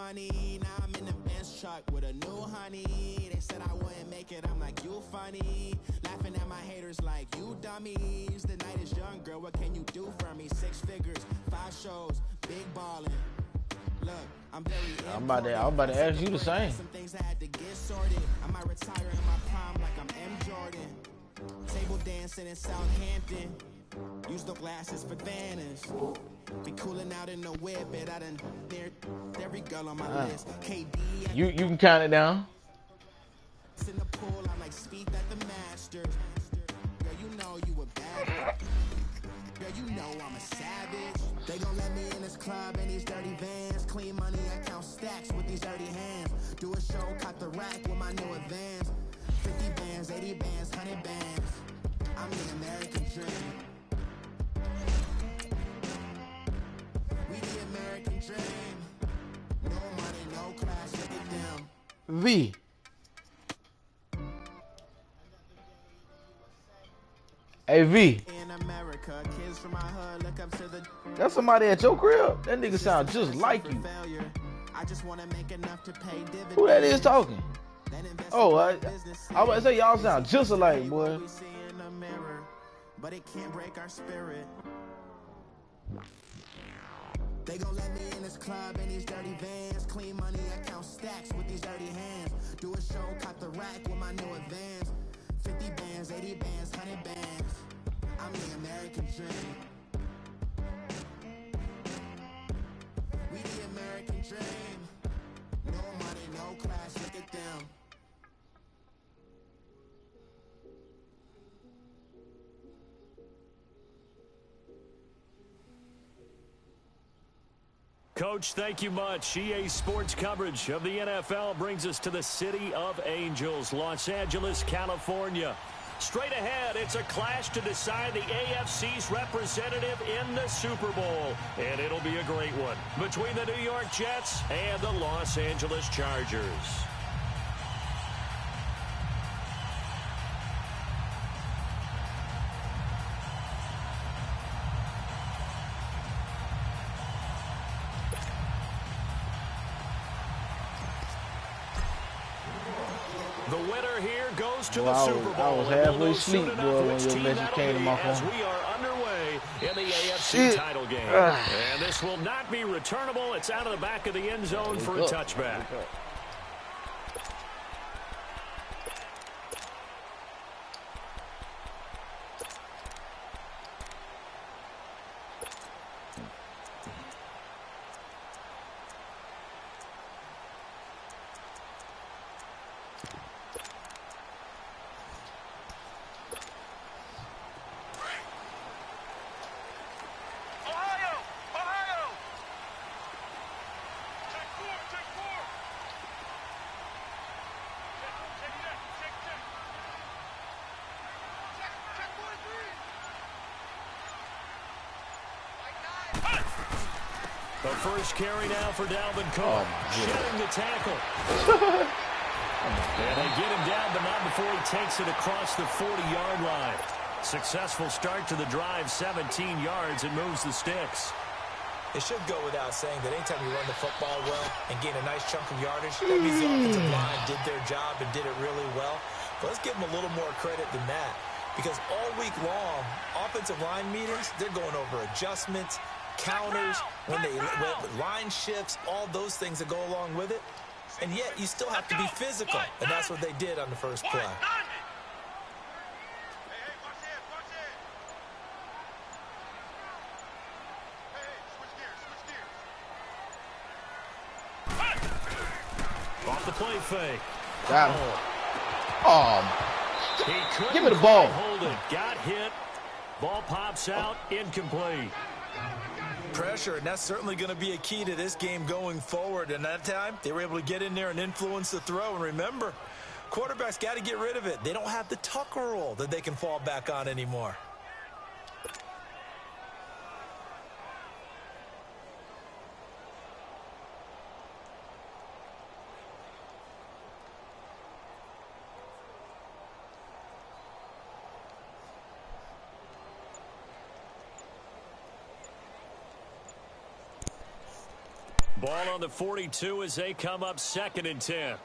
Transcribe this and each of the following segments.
money. Now I'm in the Benz truck with a new honey. They said I wouldn't make it, I'm like, you funny. Laughing at my haters like, you dummies. The night is young, girl, what can you do for me? 6 figures, 5 shows, big ballin'. Look, I'm about to ask you the same. Some things I had to get sorted. I might retire in my prime like I'm M. Jordan. Table dancing in Southampton. Use the glasses for Vanish. Be cooling out in the whip, but I done there every girl on my list. KD. You can count it down. In the pool, I'm like Speed at the Masters. Girl, you know you a bad. Girl, you know I'm a savage. They gon' let me in this club in these dirty vans. Clean money, I count stacks with these dirty hands. Do a show, cut the rack with my new advance. 50 bands, 80 bands, 100 bands. I'm the American dream. We the American dream. No money, no class, look at them. V. Hey V. In America, kids from my hood look up to the. That's somebody at your crib. That nigga sound just like you. I just want to make enough to pay dividends. Who that is talking? Oh, I was about to say y'all sound just alike, boy. But it can't break our spirit. They gon' let me in this club in these dirty vans. Clean money, I count stacks with these dirty hands. Do a show, cut the rack with my new advance. 50 bands, 80 bands, 100 bands. I'm the American dream. We the American dream. No money, no class, look at them. Coach, thank you much. EA Sports coverage of the NFL brings us to the City of Angels, Los Angeles, California. Straight ahead, it's a clash to decide the AFC's representative in the Super Bowl. And it'll be a great one between the New York Jets and the Los Angeles Chargers. The winner here goes to the Super Bowl. I was halfway asleep, boy, when your message came to my phone. As we are underway in the AFC title game. And this will not be returnable. It's out of the back of the end zone for a touchback. The first carry now for Dalvin Cook, shedding the tackle. And they get him down, but not before he takes it across the 40-yard line. Successful start to the drive, 17 yards, and moves the sticks. It should go without saying that anytime you run the football well and gain a nice chunk of yardage, that means the offensive line did their job and did it really well. But let's give them a little more credit than that, because all week long, offensive line meetings, they're going over adjustments, counters, when line shifts, all those things that go along with it. And yet, you still have to be physical, and that's what they did on the first play. Off the play fake. Got him. Give me the ball. Hold it. Got hit. Ball pops out. Incomplete. Pressure, and that's certainly going to be a key to this game going forward. And that time, they were able to get in there and influence the throw. And remember, quarterbacks got to get rid of it. They don't have the Tucker rule that they can fall back on anymore. Ball on the 42 as they come up 2nd and 10.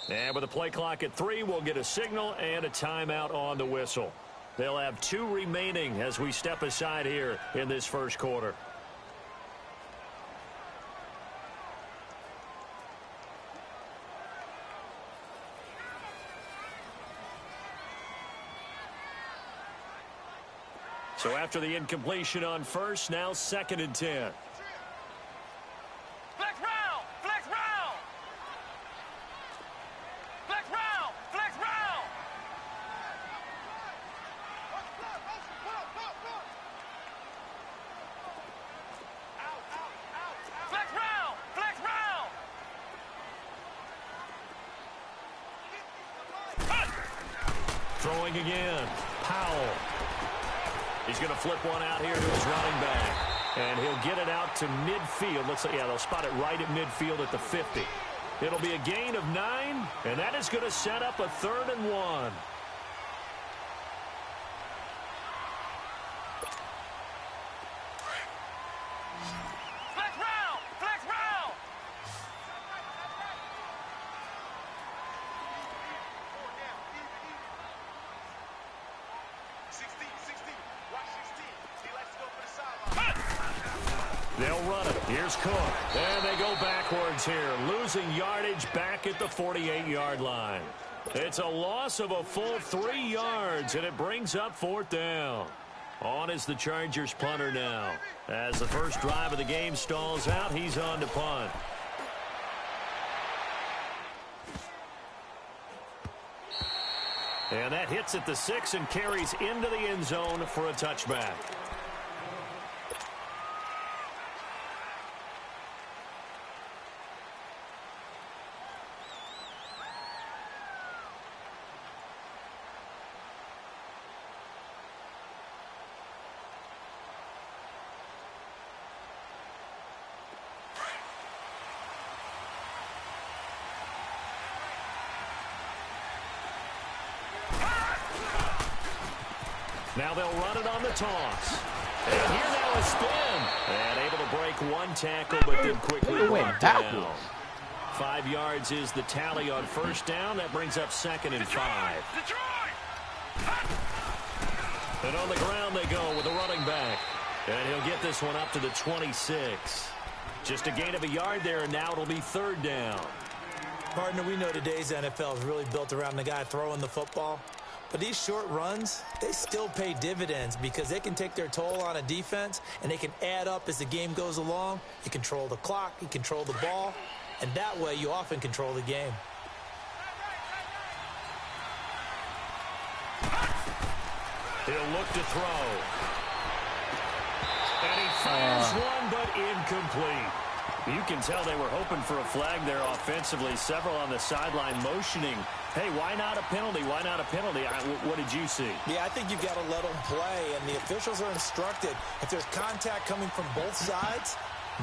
And with the play clock at 3, we'll get a signal and a timeout on the whistle. They'll have 2 remaining as we step aside here in this first quarter. So after the incompletion on first, now 2nd and 10. Flex round! Flex round! Flex round! Flex round! Flex round! Flex round! Throwing again. Powell. He's going to flip one out here to his running back. And he'll get it out to midfield. Looks like, yeah, they'll spot it right at midfield at the 50. It'll be a gain of 9, and that is going to set up a 3rd and 1. Flex round! Flex round! They'll run it. Here's Cook. And they go backwards here, losing yardage back at the 48-yard line. It's a loss of a full 3 yards, and it brings up 4th down. On is the Chargers punter now. As the first drive of the game stalls out, he's on to punt. And that hits at the 6 and carries into the end zone for a touchback. Now they'll run it on the toss. And here now a spin. And able to break one tackle, but then quickly brought down. 5 yards is the tally on first down. That brings up 2nd and 5. And on the ground they go with the running back. And he'll get this one up to the 26. Just a gain of a yard there, and now it'll be 3rd down. Partner, we know today's NFL is really built around the guy throwing the football. But these short runs, they still pay dividends because they can take their toll on a defense, and they can add up as the game goes along. You control the clock, you control the ball, and that way you often control the game. He'll look to throw. And he fires one, but incomplete. You can tell they were hoping for a flag there offensively. Several on the sideline motioning, hey, why not a penalty? Why not a penalty? What did you see? Yeah, I think you've got to let them play, and the officials are instructed. If there's contact coming from both sides,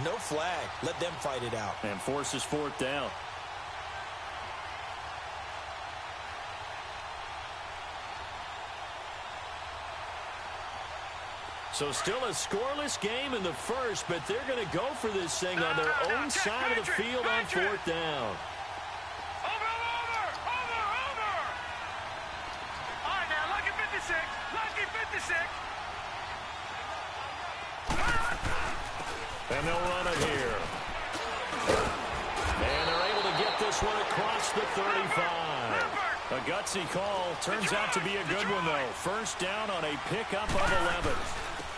no flag. Let them fight it out. And forces 4th down. So still a scoreless game in the first, but they're going to go for this thing on their own side of the field on 4th down. Over! All right, now, lucky 56. Lucky 56. And they'll run it here. And they're able to get this one across the 35. A gutsy call. Turns out to be a good one, though. First down on a pickup of 11.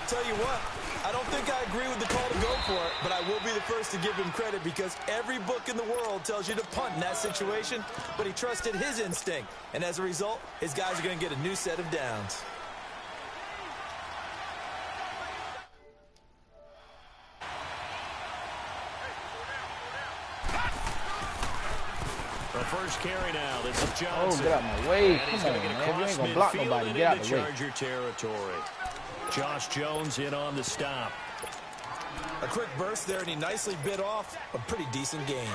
Tell you what, I don't think I agree with the call to go for it, but I will be the first to give him credit because every book in the world tells you to punt in that situation, but he trusted his instinct, and as a result, his guys are going to get a new set of downs. The first carry now. This is Johnson. Oh, get out of my way. And Come he's on, going to get man. You across ain't gonna block midfield nobody. and Get out into the way. Charger territory. Josh Jones in on the stop. A quick burst there, and he nicely bit off a pretty decent gain.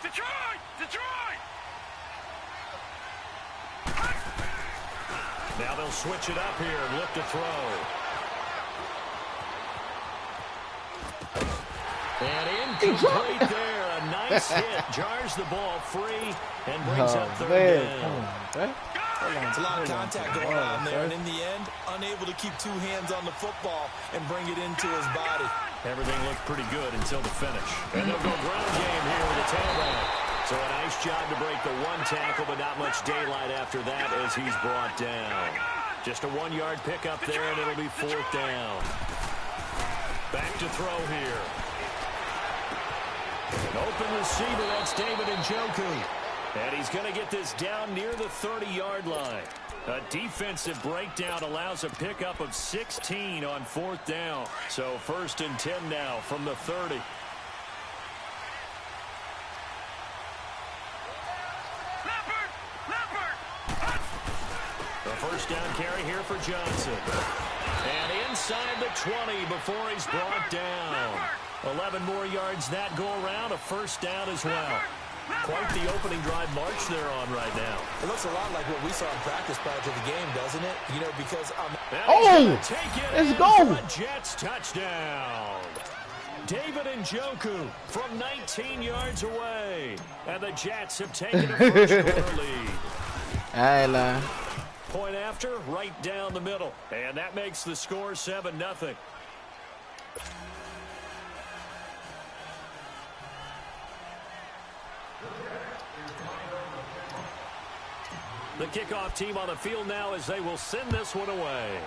Detroit! Detroit! Now they'll switch it up here and look to throw. And incomplete there. A nice hit. Jars the ball free and brings up third down. It's a lot of contact going on there, and in the end, unable to keep two hands on the football and bring it into his body. Everything looked pretty good until the finish. And they'll go ground game here with a tailback. So a nice job to break the one tackle, but not much daylight after that as he's brought down. Just a 1-yard pickup there, and it'll be fourth down. Back to throw here. An open receiver, that's David Njoku. And he's going to get this down near the 30-yard line. A defensive breakdown allows a pickup of 16 on fourth down. So first and 10 now from the 30. A first down carry here for Johnson. And inside the 20 before he's brought down. 11 more yards that go around. A first down as well. Quite the opening drive march they're on right now. It looks a lot like what we saw in practice prior to the game, doesn't it? You know, because let's go. A Jets touchdown. David Njoku from 19 yards away. And the Jets have taken a first lead. Point after, right down the middle. And that makes the score 7-0. The kickoff team on the field now as they will send this one away.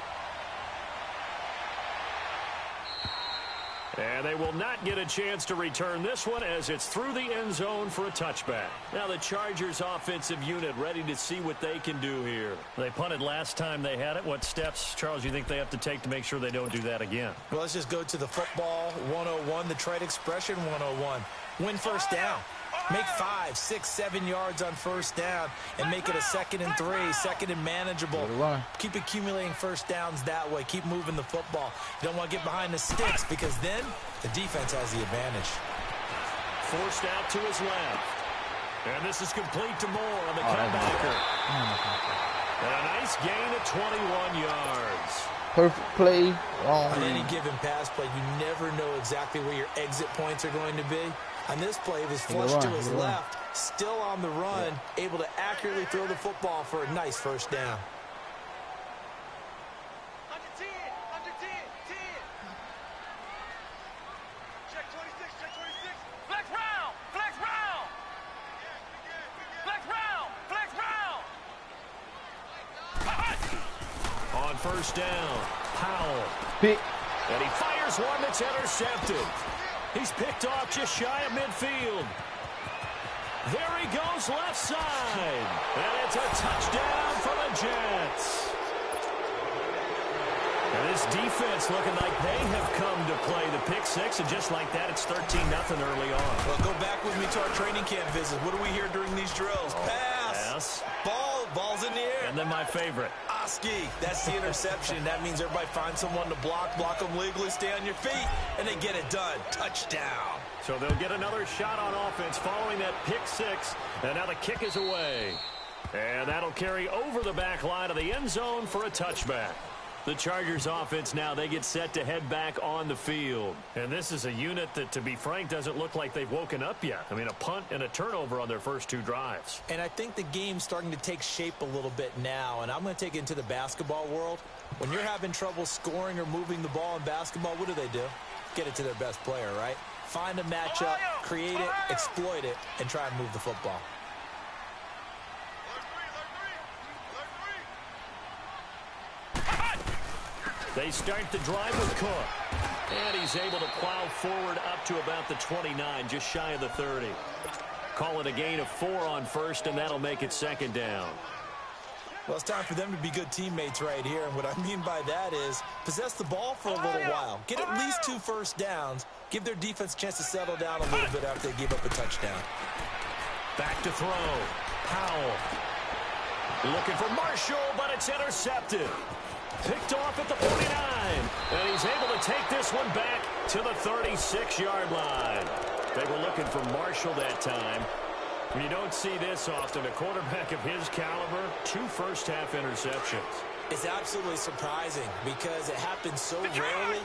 And they will not get a chance to return this one as it's through the end zone for a touchback. Now the Chargers offensive unit ready to see what they can do here. They punted last time they had it. What steps, Charles, you think they have to take to make sure they don't do that again? Well, let's just go to the football 101, the trade expression 101. Win first down. Make 5, 6, 7 yards on first down and make it a 2nd and 3, 2nd and manageable. Keep accumulating first downs that way. Keep moving the football. You don't want to get behind the sticks because then the defense has the advantage. Forced out to his left. And this is complete to Moore on the cutbacker. And a nice gain of 21 yards. Perfect play. On any given pass play, you never know exactly where your exit points are going to be. On this play, it was flushed to his left, still on the run, able to accurately throw the football for a nice first down. Under 10, under 10, 10. Check 26, check 26. Flex round, flex round. Flex round, flex round. On first down, Powell. And he fires one that's intercepted. He's picked off just shy of midfield. There he goes left side. And it's a touchdown for the Jets. And this defense looking like they have come to play the pick six. And just like that, it's 13-0 early on. Well, go back with me to our training camp visit. What do we hear during these drills? Pass. Ball's in the air. And then my favorite. Oski. That's the interception. That means everybody finds someone to block them legally, stay on your feet, and they get it done. Touchdown. So they'll get another shot on offense following that pick six. And now the kick is away. And that'll carry over the back line of the end zone for a touchback. The Chargers offense now, they get set to head back on the field. And this is a unit that, to be frank, doesn't look like they've woken up yet. I mean, a punt and a turnover on their first 2 drives. And I think the game's starting to take shape a little bit now. And I'm going to take it into the basketball world. When you're having trouble scoring or moving the ball in basketball, what do? Get it to their best player, right? Find a matchup, create it, exploit it, and try and move the football. They start the drive with Cook. And he's able to plow forward up to about the 29, just shy of the 30. Call it a gain of 4 on first, and that'll make it second down. Well, it's time for them to be good teammates right here. And what I mean by that is possess the ball for a little while. Get at least 2 first downs. Give their defense a chance to settle down a little bit after they give up a touchdown. Back to throw. Powell. Looking for Marshall, but it's intercepted. Picked off at the 49. And he's able to take this one back to the 36-yard line. They were looking for Marshall that time. You don't see this often. A quarterback of his caliber, 2 first-half interceptions. It's absolutely surprising because it happens so rarely.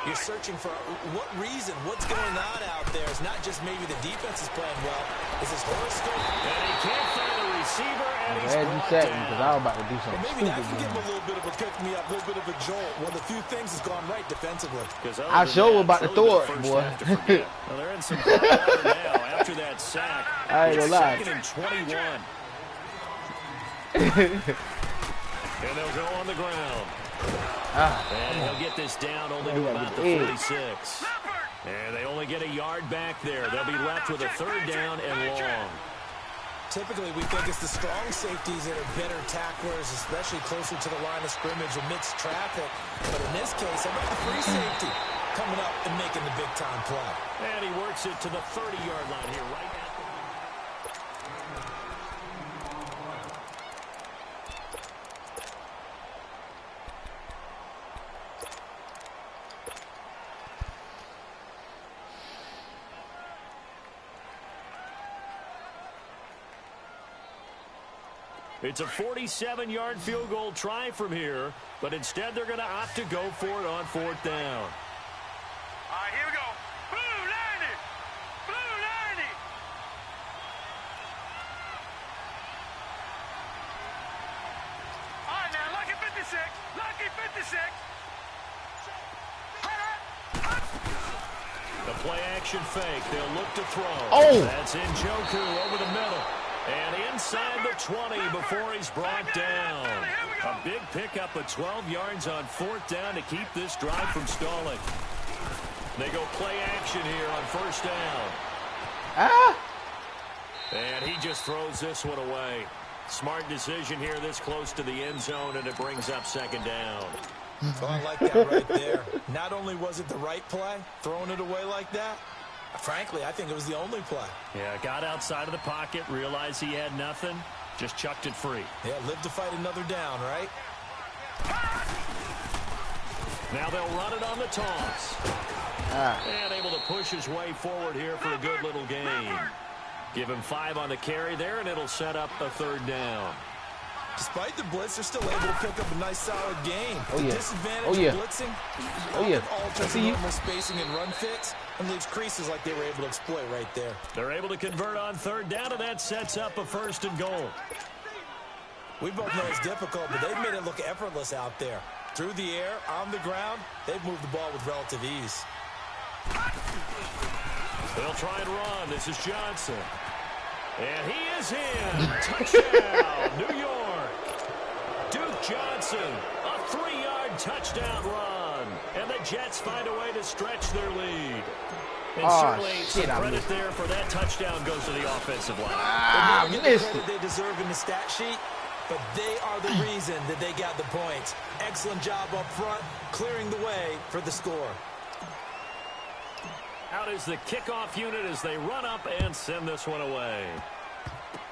You're searching for what reason, what's going on out there. It's not just maybe the defense is playing well. It's his horoscope. And he can't find a receiver, and he's Glad you brought said down. because I was about to do something Maybe stupid. that can give him a Man. little bit of a pick-me-up, a little bit of a jolt. One of the few things has gone right defensively. I sure was about to throw it, boy. Well, they're in some hot water now after that sack. I ain't gonna lie. Second and 21. And they'll go on the ground. And he'll get this down only to about the 46. And they only get a yard back there. They'll be left with a third down and long. Typically, we think it's the strong safeties that are better tacklers, especially closer to the line of scrimmage amidst traffic. But in this case, how about the free safety coming up and making the big-time play? And he works it to the 30-yard line here right now. It's a 47-yard field goal try from here, but instead they're going to opt to go for it on fourth down. All right, here we go. Blue 90. Blue 90. All right, now, lucky 56. Lucky 56. The play-action fake. They'll look to throw. Oh! That's Njoku over the middle. And inside the 20 before he's brought down. A big pickup of 12 yards on fourth down to keep this drive from stalling. They go play action here on first down. And he just throws this one away. Smart decision here this close to the end zone, and it brings up second down. Oh, I like that right there. Not only was it the right play, throwing it away like that, frankly, I think it was the only play. Yeah, got outside of the pocket, realized he had nothing, just chucked it free. Yeah, live to fight another down, right? Now they'll run it on the toss. And able to push his way forward here for a good little gain. Give him 5 on the carry there, and it'll set up a third down. Despite the blitz, they're still able to pick up a nice, solid gain. Oh, yeah. The disadvantage Oh, yeah. of blitzing Oh, yeah. alters See you. normal spacing and run fits and leaves creases like they were able to exploit right there. They're able to convert on third down, and that sets up a first and goal. We both know it's difficult, but they've made it look effortless out there. Through the air, on the ground, they've moved the ball with relative ease. They'll try and run. This is Johnson. And he is in. Touchdown, New York. Duke Johnson, a 3-yard touchdown run. And the Jets find a way to stretch their lead. And certainly some credit there for that touchdown goes to the offensive line. They get the credit they deserve in the stat sheet, but they are the reason that they got the points. Excellent job up front, clearing the way for the score. Out is the kickoff unit as they run up and send this one away.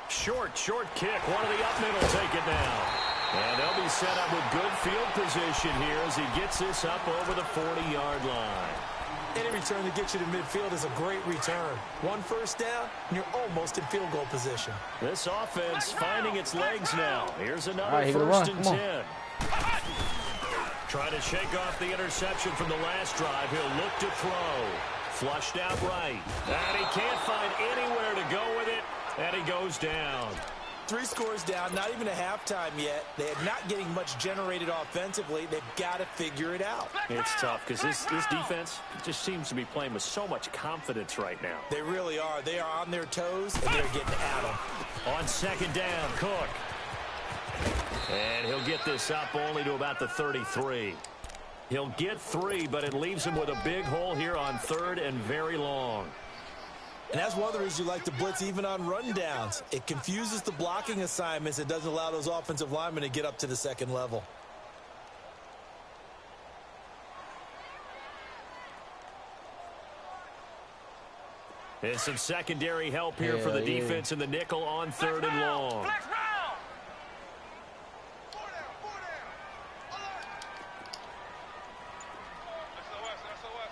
Short kick. One of the up middle take it down. And they'll be set up with good field position here as he gets this up over the 40-yard line. Any return to get you to midfield is a great return. One first down, and you're almost in field goal position. This offense finding its legs now. Here's another right, first and 10. Trying to shake off the interception from the last drive. He'll look to throw. Flushed out right. And he can't find anywhere to go with it. And he goes down. 3 scores down, not even a halftime yet. They are not getting much generated offensively. They've got to figure it out. It's tough because this defense just seems to be playing with so much confidence right now. They really are. They are on their toes, and they're getting at them. On second down, Cook. And he'll get this up only to about the 33. He'll get 3, but it leaves him with a big hole here on third and very long. And that's one of the reasons you like to blitz even on rundowns. It confuses the blocking assignments. It doesn't allow those offensive linemen to get up to the second level. And some secondary help here for the defense in the nickel on third and long. Flex round.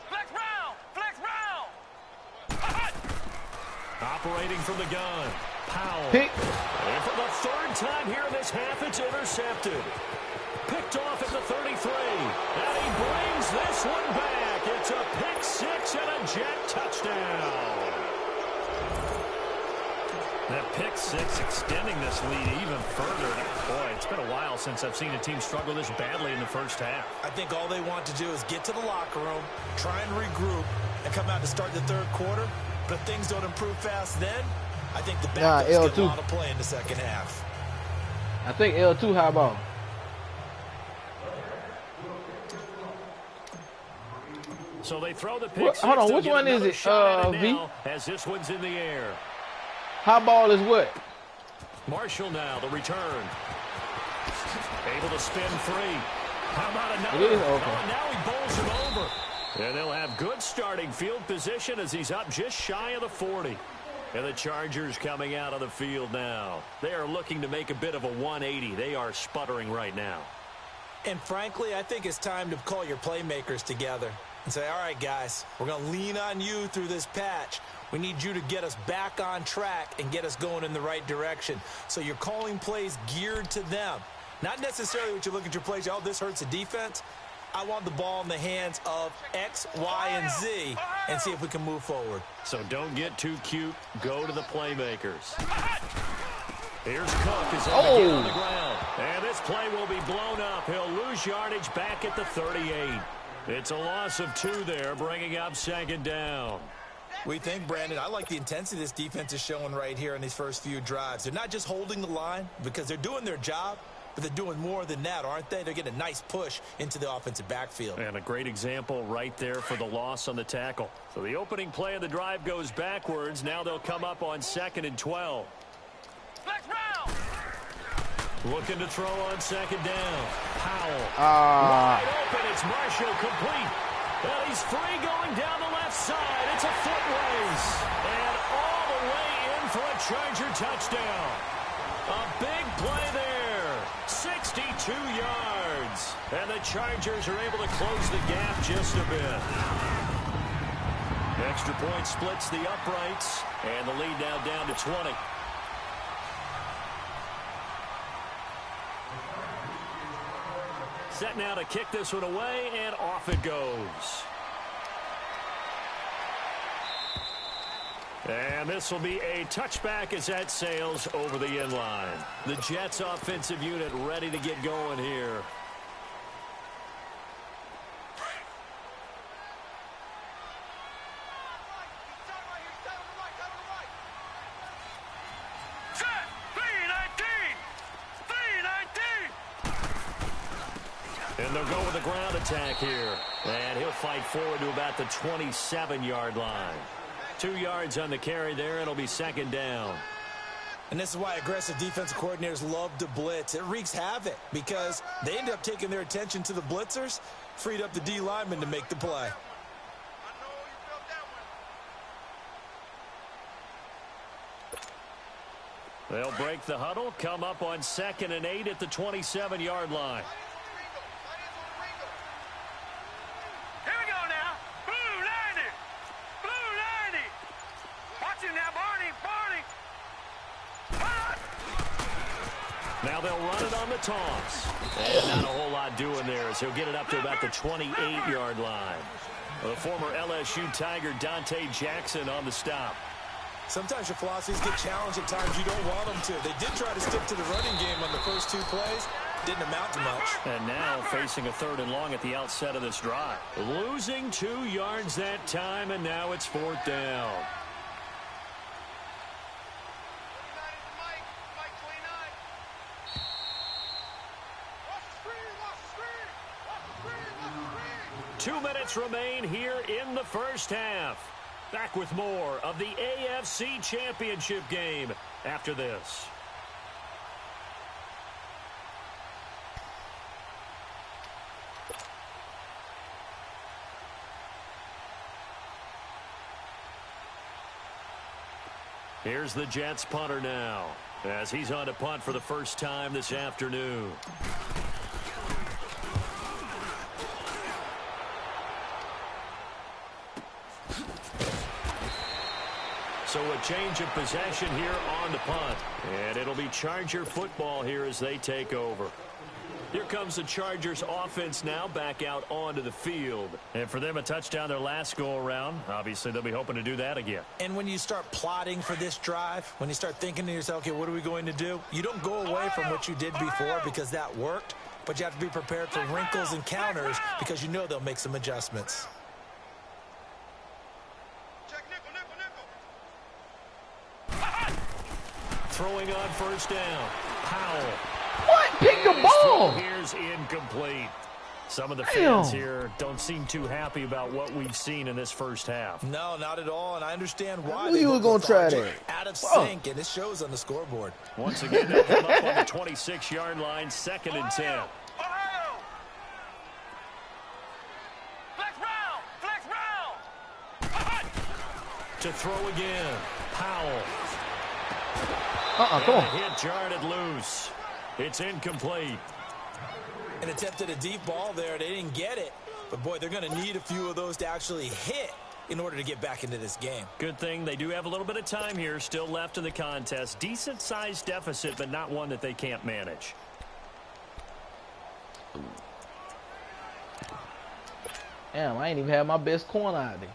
Flex round. Flex round. Operating from the gun. Powell. Pick. And for the third time here in this half, it's intercepted. Picked picked off at the 33. And he brings this one back. It's a pick six and a Jet touchdown. That pick six extending this lead even further. Boy, it's been a while since I've seen a team struggle this badly in the first half. I think all they want to do is get to the locker room, try and regroup, and come out to start the third quarter. But if things don't improve fast then, I think the backups get a lot of play in the second half. I think L2 high ball. So they throw the pick six. Hold on, which one is it, V? As this one's in the air. High ball is what? Marshall now, the return. Able to spin free. How about another? It is okay. Oh, now he bowls him over. And they'll have good starting field position as he's up just shy of the 40. And the Chargers coming out of the field now. They are looking to make a bit of a 180. They are sputtering right now. And frankly, I think it's time to call your playmakers together and say, all right, guys, we're going to lean on you through this patch. We need you to get us back on track and get us going in the right direction. So you're calling plays geared to them. Not necessarily what you look at your plays, oh, this hurts the defense. I want the ball in the hands of X, Y, and Z and see if we can move forward. So don't get too cute. Go to the playmakers. Here's Cook is on the ground. And this play will be blown up. He'll lose yardage back at the 38. It's a loss of 2 there, bringing up second down. We think, Brandon, I like the intensity this defense is showing right here in these first few drives. They're not just holding the line because they're doing their job, but they're doing more than that, aren't they? They're getting a nice push into the offensive backfield. And a great example right there for the loss on the tackle. So the opening play of the drive goes backwards. Now they'll come up on 2nd and 12. Flex round. Looking to throw on 2nd down. Powell. Ah. Wide open. It's Marshall complete. Well, he's free going down the left side. It's a foot race. And all the way in for a Charger touchdown. A big play there. 62 yards. And the Chargers are able to close the gap just a bit. Extra point splits the uprights. And the lead now down to 20. Set now to kick this one away, and off it goes. And this will be a touchback as that sails over the end line. The Jets offensive unit ready to get going here. And they'll go with a ground attack here. And he'll fight forward to about the 27-yard line. 2 yards on the carry there. It'll be second down. And this is why aggressive defensive coordinators love to blitz. It wreaks havoc because they end up taking their attention to the blitzers, freed up the D lineman to make the play. They'll break the huddle, come up on 2nd and 8 at the 27-yard line. Here we go now. Blue 90. Blue 90. Watch him now, Barney. Now they'll run it on the toss. And not a whole lot doing there as he'll get it up to about the 28-yard line. The former LSU Tiger Dante Jackson on the stop. Sometimes your philosophies get challenged at times you don't want them to. They did try to stick to the running game on the first 2 plays. Didn't amount to much. And now facing a 3rd and long at the outset of this drive. Losing 2 yards that time, and now it's 4th down. Two minutes remain here in the first half. Back with more of the AFC Championship game after this. Here's the Jets punter now as he's on to punt for the first time this afternoon. So a change of possession here on the punt. And it'll be Charger football here as they take over. Here comes the Chargers offense now back out onto the field. And for them, a touchdown their last go-around. Obviously, they'll be hoping to do that again. And when you start plotting for this drive, when you start thinking to yourself, okay, what are we going to do? You don't go away from what you did before because that worked, but you have to be prepared for wrinkles and counters because you know they'll make some adjustments. Check nickel. Throwing on first down. Powell. What? Pick the ball. Here's incomplete. Some of the fans here don't seem too happy about what we've seen in this first half. No, not at all, and I understand why. I knew you were going to try that. Out of sync, and it shows on the scoreboard. Once again, they'll come up on the 26-yard line, 2nd and 10. Ohio. Flex round. To throw again. Powell. Come on. Hit jarred loose. It's incomplete. An attempt at a deep ball there. They didn't get it. But, boy, they're going to need a few of those to actually hit in order to get back into this game. Good thing they do have a little bit of time here still left in the contest. Decent-sized deficit, but not one that they can't manage. Damn, I ain't even had my best corner out there.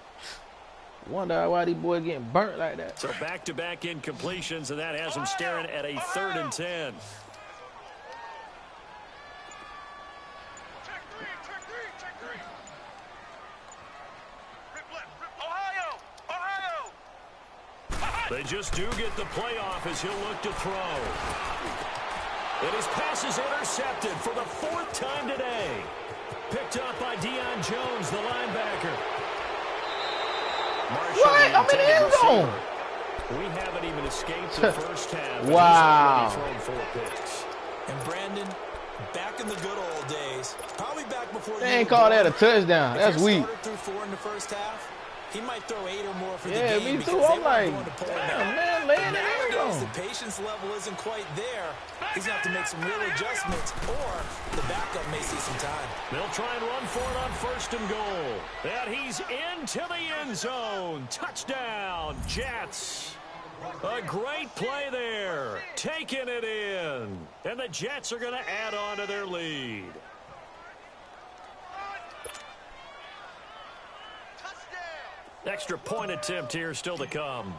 Wonder why these boys getting burnt like that. So back-to-back incompletions, and that has them staring at a 3rd and 10. Check three. Rip left. Ohio. They just do get the playoff as he'll look to throw. And his pass is intercepted for the 4th time today. Picked up by Deion Jones, the linebacker. Marshall, What? I'm in the end zone. We haven't even escaped the first half. Wow. He's already thrown 4 picks. And Brandon, back in the good old days, probably back before They ain't call that a touchdown. That's weak. Through 4 in the first half, he might throw 8 or more for the Yeah, game. me too. because I'm they like, weren't going to pull him damn, out. man, But laying now it he in knows zone. the patience level isn't quite there. He's going to have to make some real adjustments, or the backup may see some time. They'll try and run for it on 1st and goal. And he's into the end zone. Touchdown, Jets. A great play there. Taking it in. And the Jets are going to add on to their lead. Touchdown. Extra point attempt here still to come.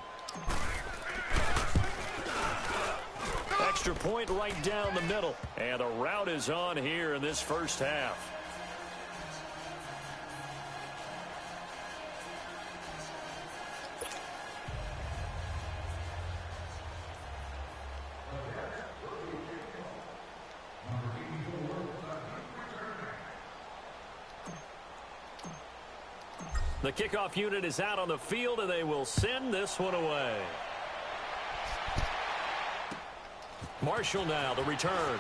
Extra point right down the middle. And a route is on here in this first half. The kickoff unit is out on the field, and they will send this one away. Marshall now, the return.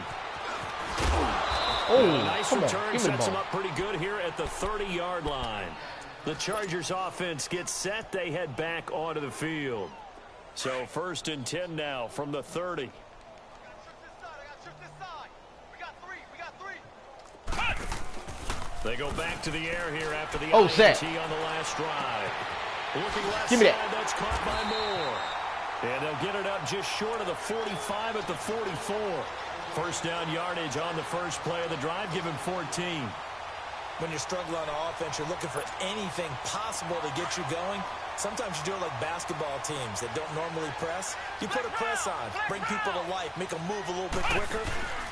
Oh, Nice come on. return, Give me the sets him ball. up pretty good here at the 30-yard line. The Chargers offense gets set. They head back onto the field. So 1st and 10 now from the 30. I got to shift this side. We got three. They go back to the air here after the Oh, INT set. on the last drive. Looking left Give me side, that. that's caught by Moore. And they'll get it up just short of the 45 at the 44. First down yardage on the first play of the drive, give him 14. When you're struggling on offense, you're looking for anything possible to get you going. Sometimes you do it like basketball teams that don't normally press. You put a press on, bring people to life, make them move a little bit quicker.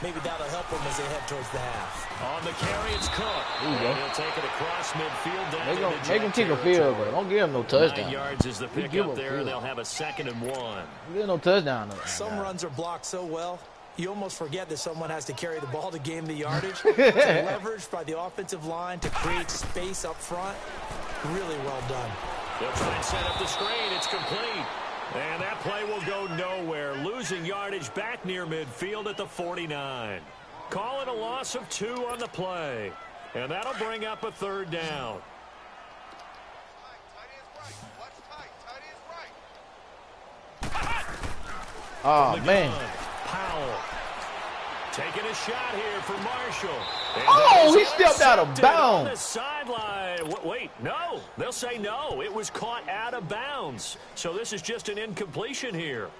Maybe that'll help them as they head towards the half. On the carry, it's Cook. There you go. He'll take it across midfield down They into make him Jet kick a field goal. territory. Don't give him no 9 touchdown. yards is the give pickup him there, and field. they'll have a 2nd and 1. Don't give no touchdown. Some runs are blocked so well, you almost forget that someone has to carry the ball to gain the yardage. It's leveraged by the offensive line to create space up front. Really well done. They'll try and set up the screen. It's complete. And that play will go nowhere. Losing yardage back near midfield at the 49. Call it a loss of 2 on the play. And that'll bring up a 3rd down. Tight end's right. Watch tight. Tight end's right. Oh, The man. gun, Powell. Taking a shot here for Marshall. And Oh, that he is stepped out of intercepted on the bounds. sideline. Wait, no. They'll say no. It was caught out of bounds. So this is just an incompletion here.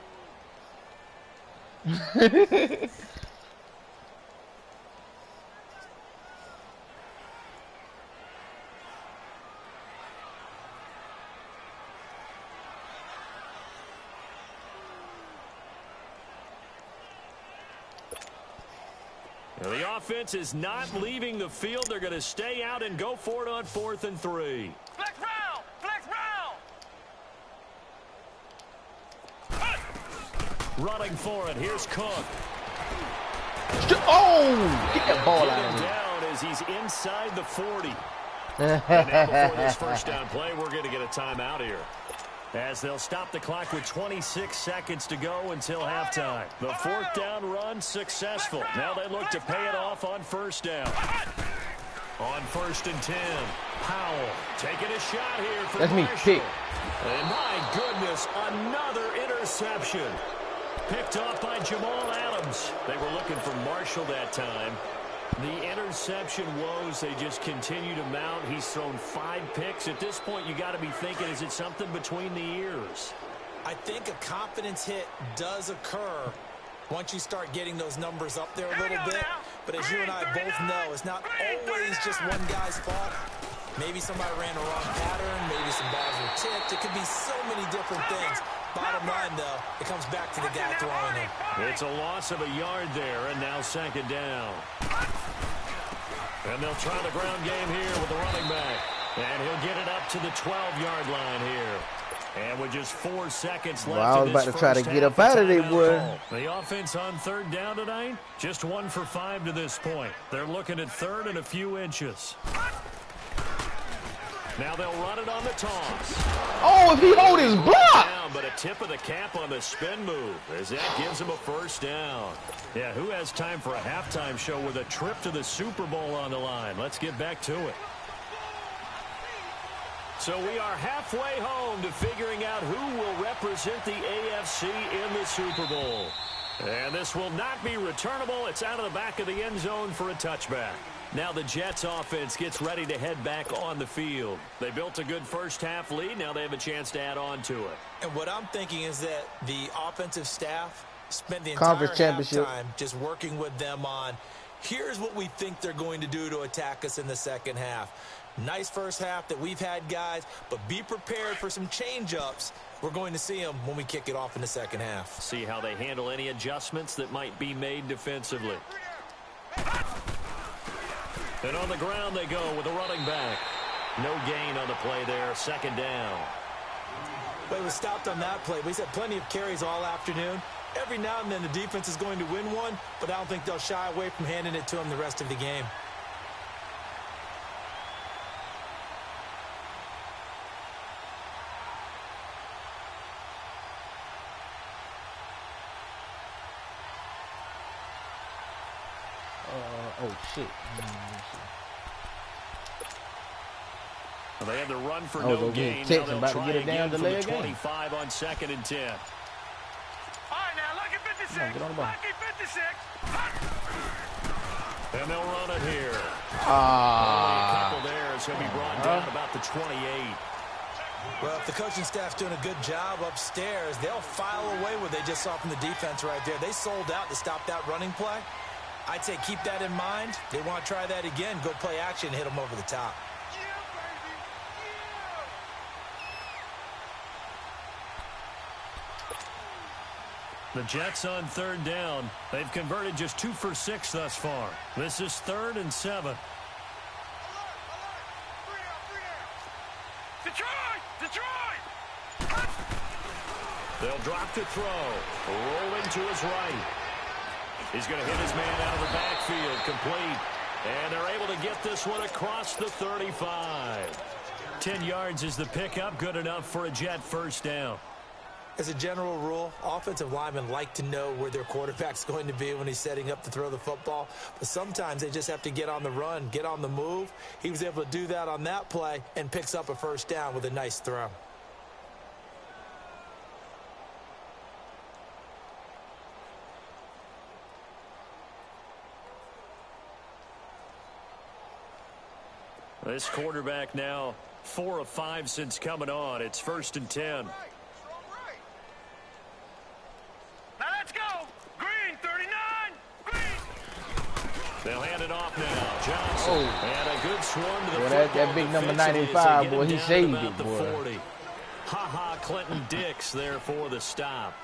The offense is not leaving the field. They're going to stay out and go for it on 4th and 3. Flex round! Flex round! Running for it. Here's Cook. Oh! Get that ball out of Getting here. down as he's inside the 40. And now before this first down play, we're going to get a timeout here, as they'll stop the clock with 26 seconds to go until halftime. The 4th down run successful. Now they look to pay it off on 1st down. On 1st and 10, Powell taking a shot here for That's me. Marshall. Pick. And my goodness, another interception. Picked off by Jamal Adams. They were looking for Marshall that time. The interception woes, they just continue to mount. He's thrown 5 picks. At this point, you got to be thinking, is it something between the ears? I think a confidence hit does occur once you start getting those numbers up there a little bit. But as you and I both know, it's not always just one guy's fault. Maybe somebody ran the wrong pattern. Maybe some balls were tipped. It could be so many different things. Bottom line, though, it comes back to the guy throwing it. It's a loss of a yard there, and now 2nd down. And they'll try the ground game here with the running back. And he'll get it up to the 12-yard line here. And with just 4 seconds left, Well, I was about to try to get up out of there, boy. The offense on 3rd down tonight, just 1 for 5 to this point. They're looking at 3rd and a few inches. Now they'll run it on the toss. Oh, if he hold his block. Down, but a tip of the cap on the spin move, as that gives him a 1st down. Yeah, who has time for a halftime show with a trip to the Super Bowl on the line? Let's get back to it. So we are halfway home to figuring out who will represent the AFC in the Super Bowl. And this will not be returnable. It's out of the back of the end zone for a touchback. Now the Jets offense gets ready to head back on the field. They built a good first half lead. Now they have a chance to add on to it. And what I'm thinking is that the offensive staff spent the entire Conference championship halftime just working with them on, here's what we think they're going to do to attack us in the second half. Nice first half that we've had, guys, but be prepared for some change-ups. We're going to see them when we kick it off in the second half. See how they handle any adjustments that might be made defensively. And on the ground they go with a running back. No gain on the play there, 2nd down. But it was stopped on that play. We've had plenty of carries all afternoon. Every now and then the defense is going to win one, but I don't think they'll shy away from handing it to them the rest of the game. Oh, shit. Well, they had the run for I was no over here gain. texting, Now they'll about to try get it again down, from delay the again. 25 on 2nd and 10. All right, now, lucky 56. Come on, get on the ball. Lucky 56. And they'll run it here. Only a Ah. couple there as he'll be brought down about the 28. Well, if the coaching staff's doing a good job upstairs, they'll file away what they just saw from the defense right there. They sold out to stop that running play. I'd say keep that in mind. They want to try that again, go play action, hit them over the top. The Jets on 3rd down. They've converted just 2 for 6 thus far. This is 3rd and 7. Detroit! Detroit! They'll drop to throw. Rolling to his right. He's going to hit his man out of the backfield. Complete. And they're able to get this one across the 35. 10 yards is the pickup. Good enough for a Jet 1st down. As a general rule, offensive linemen like to know where their quarterback's going to be when he's setting up to throw the football. But sometimes they just have to get on the run, get on the move. He was able to do that on that play and picks up a 1st down with a nice throw. This quarterback now 4 of 5 since coming on. It's 1st and 10. Now let's go. Green, 39. Green. They'll hand it off now. Johnson. Oh. And a good swarm to the Boy, football that big number defensively as they 95, get boy, him he down saved about it, the boy. 40. Ha-ha, Clinton Dix there for the stop.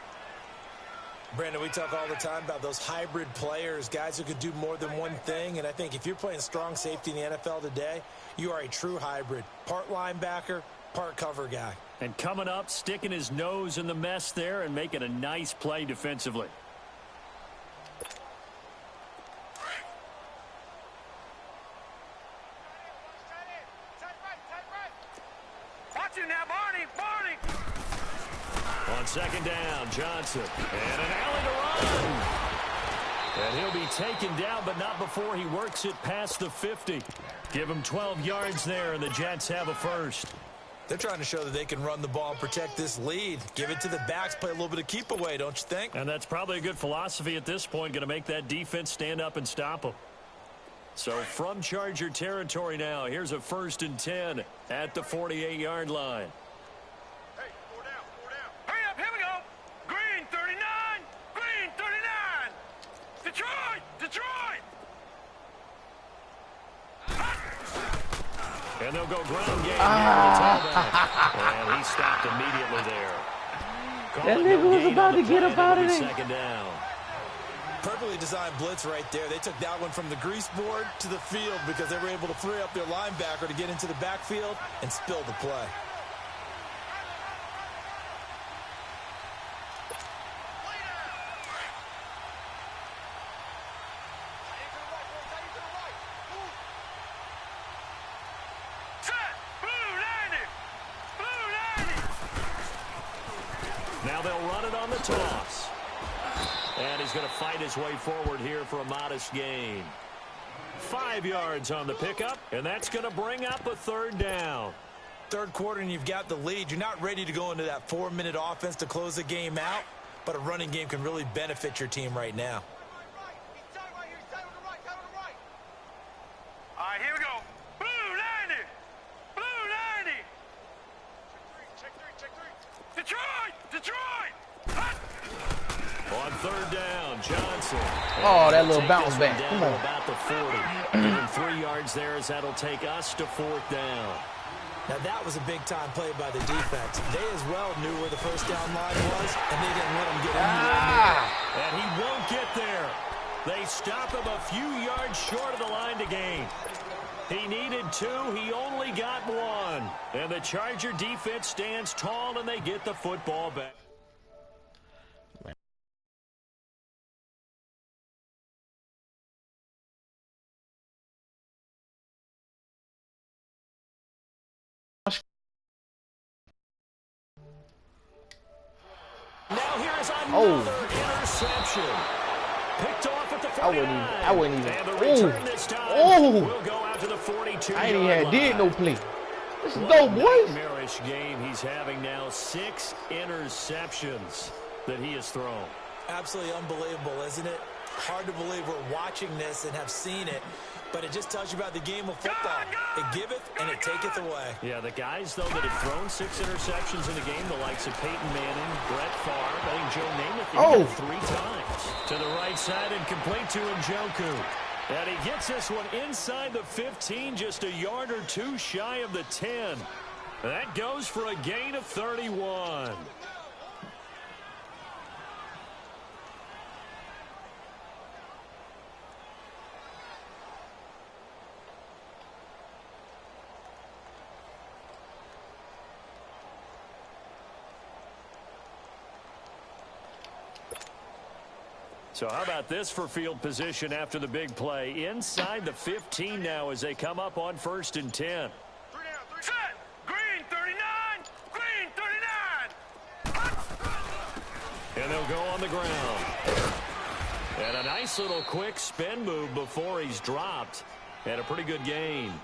Brandon, we talk all the time about those hybrid players, guys who could do more than one thing. And I think if you're playing strong safety in the NFL today, you are a true hybrid. Part linebacker, part cover guy. And coming up, sticking his nose in the mess there and making a nice play defensively. Watch it now, Barney. On second down, Johnson. And an alley to run. And he'll be taken down, but not before he works it past the 50. Give him 12 yards there, and the Jets have a first. They're trying to show that they can run the ball and protect this lead. Give it to the backs, play a little bit of keep away, don't you think? And that's probably a good philosophy at this point, going to make that defense stand up and stop them. So from Charger territory now, here's a 1st and 10 at the 48-yard line. Hey, 4 down. Hurry up, here we go. Green 39. Detroit. And they'll go ground game and he stopped immediately there. That nigga was about to get up out of there. Second down. Perfectly designed blitz right there. They took that one from the grease board to the field because they were able to free up their linebacker to get into the backfield and spill the play. Now they'll run it on the toss. And he's going to fight his way forward here for a modest gain. 5 yards on the pickup, and that's going to bring up a 3rd down. Third quarter and you've got the lead. You're not ready to go into that 4-minute offense to close the game out, but a running game can really benefit your team right now. All right, here we go. Blue 90. Check three. Detroit. On 3rd down, Johnson. Oh, that little bounce back. Come on. About the 40. Give him 3 yards there as that'll take us to 4th down. Now that was a big-time play by the defense. They as well knew where the first down line was, and they didn't let him get anywhere near it. And he won't get there. They stop him a few yards short of the line to gain. He needed 2. He only got 1. And the Charger defense stands tall, and they get the football back. Now here is another interception. Picked off at the 49. I wouldn't even. And the return this time will go out to the 42. I ain't even had did no play. Let's What go, a boys. nightmarish game he's having now. 6 interceptions that he has thrown. Absolutely unbelievable, isn't it? Hard to believe we're watching this and have seen it, but it just tells you about the game of football. It giveth and it taketh away. Yeah, the guys, though, that have thrown 6 interceptions in the game, the likes of Peyton Manning, Brett Favre, I think Joe Namath, 3 times. To the right side and complete to Njoku. And he gets this one inside the 15, just a yard or 2 shy of the 10. That goes for a gain of 31. So how about this for field position after the big play? Inside the 15 now as they come up on 1st and 10. Set. Green 39. And they'll go on the ground. And a nice little quick spin move before he's dropped. And a pretty good gain.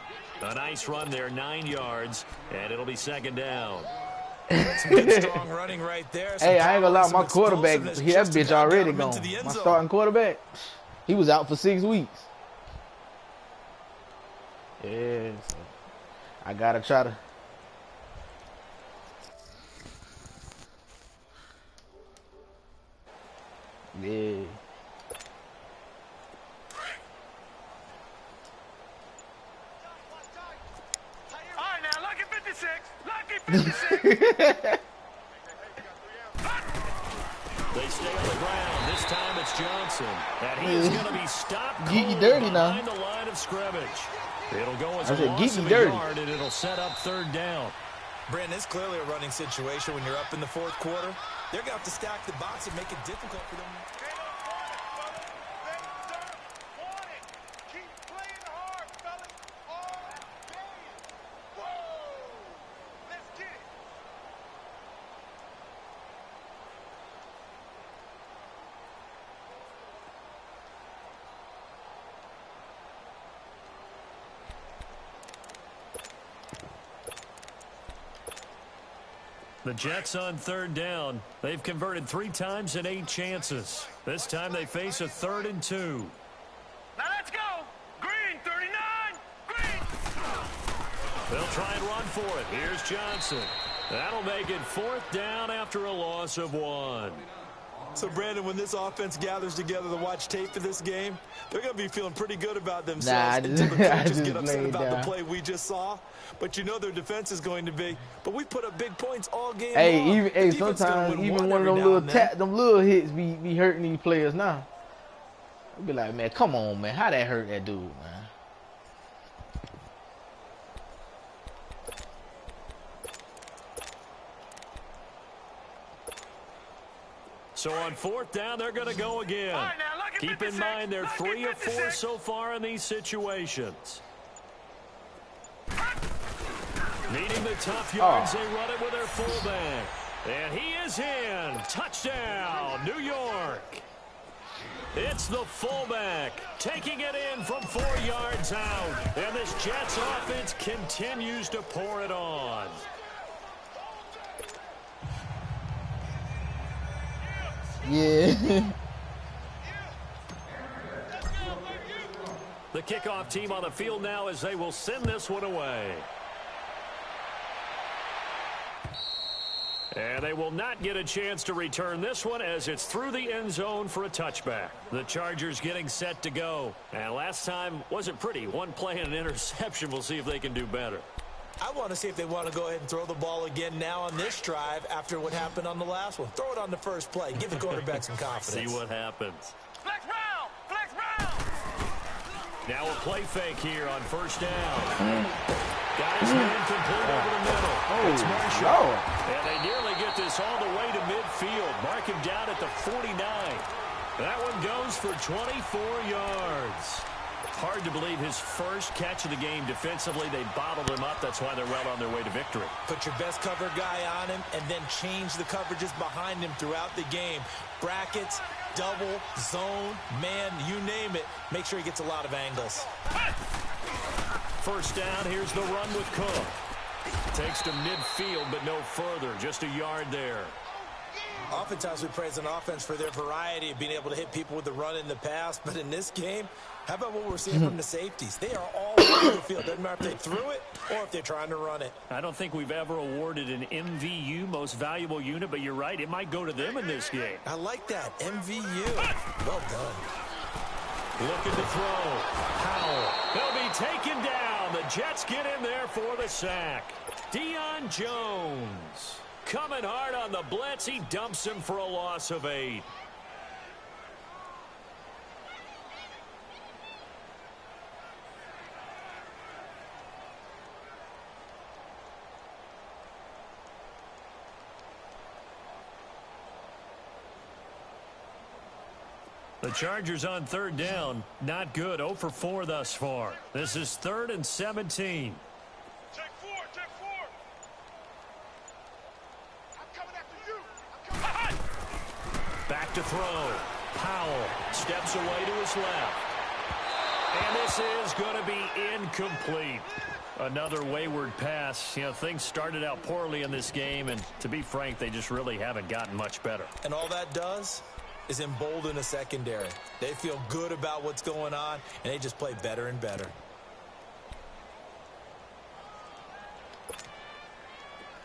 A nice run there, 9 yards. And it'll be 2nd down. Some good strong running right there. Hey, I ain't gonna lie, my quarterback, that bitch already gone. My starting quarterback, he was out for 6 weeks. Yeah, so I gotta try to. Yeah. All right, now, lucky 56. Lucky 56. They they stay on the ground. This time it's Johnson. And he is going to be stopped Geeky cold dirty now. behind the line of scrimmage. It'll go as I a said loss geeky of a dirty. yard, and it'll set up third down. Brandon, it's clearly a running situation when you're up in the fourth quarter. They're going to have to stack the box and make it difficult for them. They don't want it, fellas. They don't want it. Keep playing hard, fellas. All day. Whoa! Let's get it. The Jets on third down. They've converted 3 times in 8 chances. This time they face a 3rd and 2. Now let's go. Green, 39. Green. They'll try and run for it. Here's Johnson. That'll make it 4th down after a loss of 1. So, Brandon, when this offense gathers together to watch tape for this game, they're going to be feeling pretty good about themselves until the coaches get upset about the play we just saw. But you know their defense is going to be. But we put up big points all game long. Sometimes even one of them little hits be hurting these players now. I'll be like, man, come on, man. How that hurt that dude, man? So on 4th down, they're going to go again. All right, now, look at Keep in 56. mind they're Look at 3 of 4 56. so far in these situations. Needing the tough yards, they run it with their fullback. And he is in. Touchdown, New York. It's the fullback taking it in from 4 yards out. And this Jets offense continues to pour it on. Yeah. The kickoff team on the field now as they will send this one away. And they will not get a chance to return this one as it's through the end zone for a touchback. The Chargers getting set to go. And last time wasn't pretty. One play and an interception. We'll see if they can do better. I want to see if they want to go ahead and throw the ball again now on this drive after what happened on the last one. Throw it on the first play. Give the quarterback some confidence. See what happens. Flex round. Flex round. Now a play fake here on 1st down. Got his man complete over the middle. It's Marshall. And they nearly get this all the way to midfield. Mark him down at the 49. That one goes for 24 yards. Hard to believe his first catch of the game defensively. They bottled him up. That's why they're well on their way to victory. Put your best cover guy on him and then change the coverages behind him throughout the game. Brackets, double, zone, man, you name it. Make sure he gets a lot of angles. 1st down, here's the run with Cook. Takes to midfield, but no further. Just a yard there. Oftentimes we praise an offense for their variety of being able to hit people with the run in the past. But in this game, how about what we're seeing from the safeties? They are all over the field. Doesn't matter if they threw it or if they're trying to run it. I don't think we've ever awarded an MVU, most valuable unit, but you're right. It might go to them in this game. I like that. MVU. Well done. Looking to throw. Powell. They'll be taken down. The Jets get in there for the sack. Deion Jones. Coming hard on the blitz. He dumps him for a loss of 8. The Chargers on 3rd down. Not good. 0 for 4 thus far. This is 3rd and 17. Check 4. Check 4. I'm coming after you. I'm coming. Back to throw. Powell steps away to his left. And this is going to be incomplete. Another wayward pass. You know, things started out poorly in this game, and to be frank, they just really haven't gotten much better. And all that does is embolden a secondary. They feel good about what's going on, and they just play better and better.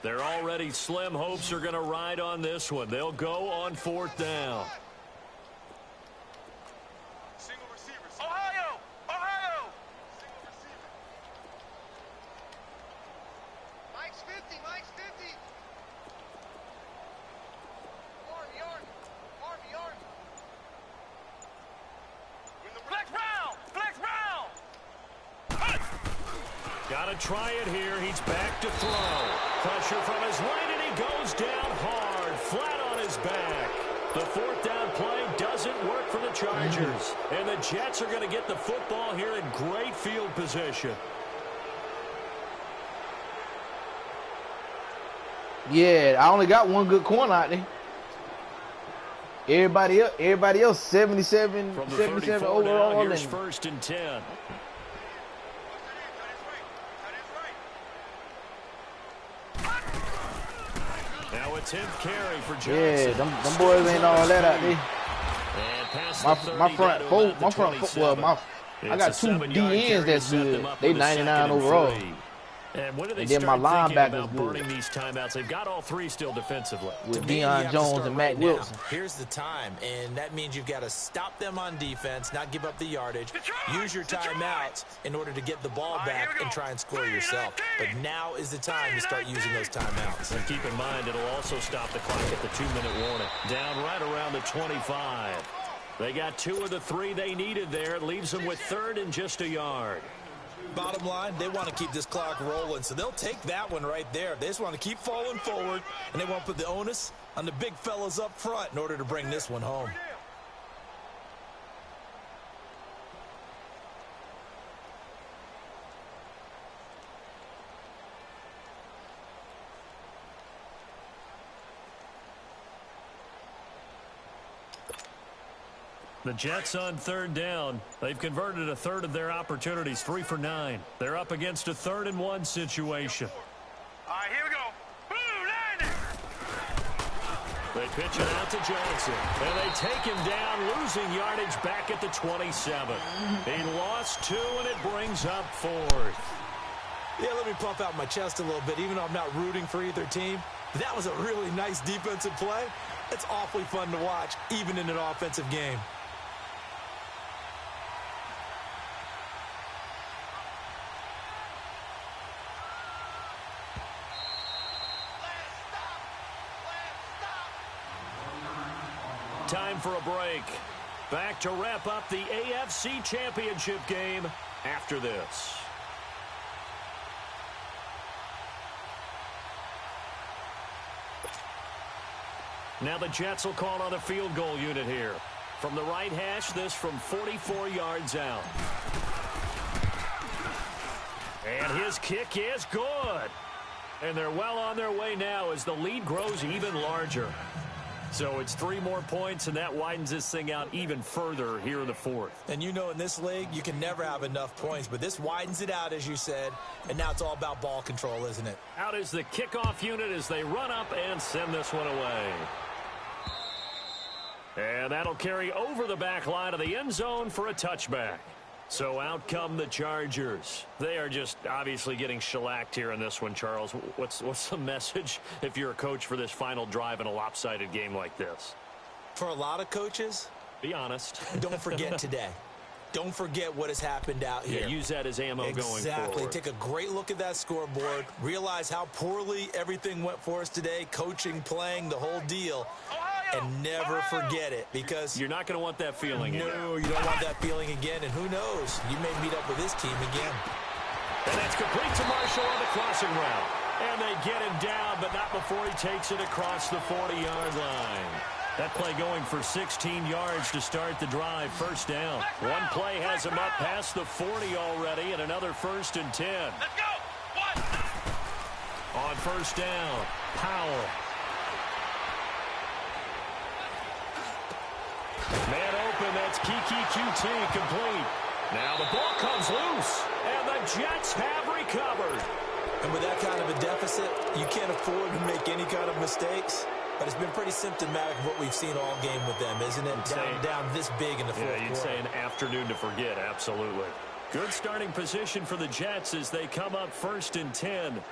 Their already slim hopes are going to ride on this one. They'll go on 4th down. Single receivers. Ohio. Ohio. Single receiver. Mike's 50. Mike's 50. Yard. Yard. Got to try it here. He's back to throw. Pressure from his right, and he goes down hard, flat on his back. The fourth down play doesn't work for the Chargers. And the Jets are going to get the football here in great field position. Yeah, I only got one good corner out there. Everybody else 77 overall. Now, here's 1st and 10. Now a 10th carry for Johnson. Yeah, them boys ain't all that out there. I got 2 DNs that's good. They 99 overall. And when do they And then start my thinking linebackers about burning these timeouts? They've got all 3 still defensively. With Deion Jones and Matt Wilson. Here's the time, and that means you've got to stop them on defense, not give up the yardage. Use your timeouts in order to get the ball back and try and score yourself. But now is the time to start using those timeouts. And keep in mind, it'll also stop the clock at the 2-minute warning. Down right around the 25. They got 2 of the 3 they needed there. It leaves them with 3rd and just a yard. Bottom line, they want to keep this clock rolling, so they'll take that one right there. They just want to keep falling forward, and they want to put the onus on the big fellas up front in order to bring this one home. The Jets on 3rd down. They've converted a 1/3 of their opportunities, 3 for 9. They're up against a 3rd and 1 situation. All right, here we go. Blue line. They pitch it out to Johnson, and they take him down, losing yardage back at the 27. He lost 2, and it brings up 4th. Yeah, let me puff out my chest a little bit, even though I'm not rooting for either team. That was a really nice defensive play. It's awfully fun to watch, even in an offensive game. Time for a break. Back to wrap up the AFC Championship game after this. Now the Jets will call on a field goal unit here. From the right hash, this from 44 yards out. And his kick is good. And they're well on their way now as the lead grows even larger. So it's 3 more points, and that widens this thing out even further here in the 4th. And you know, in this league, you can never have enough points, but this widens it out, as you said, and now it's all about ball control, isn't it? Out is the kickoff unit as they run up and send this one away. And that'll carry over the back line of the end zone for a touchback. So out come the Chargers. They are just obviously getting shellacked here in this one, Charles. What's the message if you're a coach for this final drive in a lopsided game like this? For a lot of coaches, be honest. Don't forget today. Don't forget what has happened out here. Yeah, use that as ammo going forward. Exactly. Take a great look at that scoreboard. Realize how poorly everything went for us today. Coaching, playing, the whole deal. And never forget it, because you're not going to want that feeling again. No, you don't want that feeling again. And who knows? You may meet up with this team again. And that's complete to Marshall on the crossing route. And they get him down, but not before he takes it across the 40-yard line. That play going for 16 yards to start the drive. 1st down. One play has him up past the 40 already, and another 1st and 10. Let's go. One. On 1st down, Powell. Man open, that's Kiki QT complete. Now the ball comes loose, and the Jets have recovered. And with that kind of a deficit, you can't afford to make any kind of mistakes. But it's been pretty symptomatic of what we've seen all game with them, isn't it? Down this big in the fourth quarter. You'd say an afternoon to forget, absolutely. Good starting position for the Jets as they come up 1st and 10.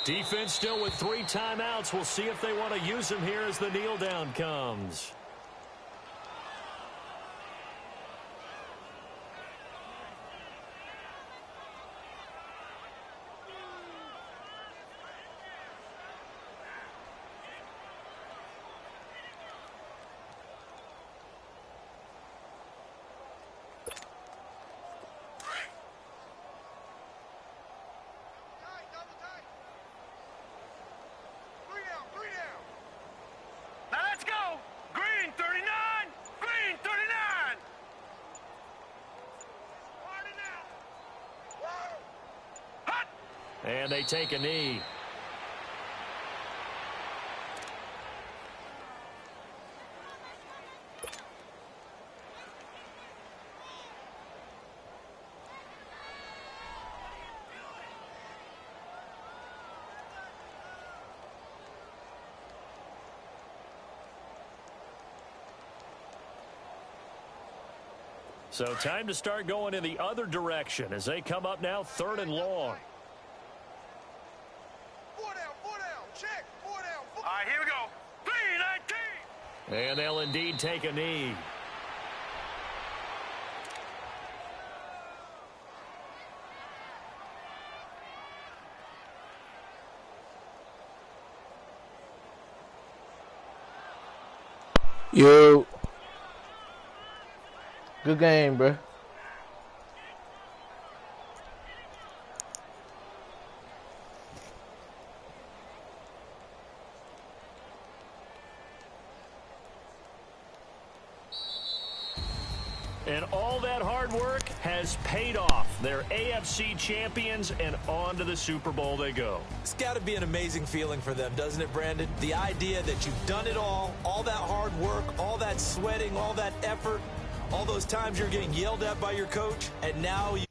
Defense still with 3 timeouts. We'll see if they want to use them here as the kneel down comes. And they take a knee. So time to start going in the other direction as they come up now 3rd and long. 4 down, check, 4 down. All right, here we go. 3-19. And they'll indeed take a knee. Yo. Good game, bro. And all that hard work has paid off. They're AFC champions, and on to the Super Bowl they go. It's got to be an amazing feeling for them, doesn't it, Brandon? The idea that you've done it all that hard work, all that sweating, all that effort, all those times you're getting yelled at by your coach, and now you...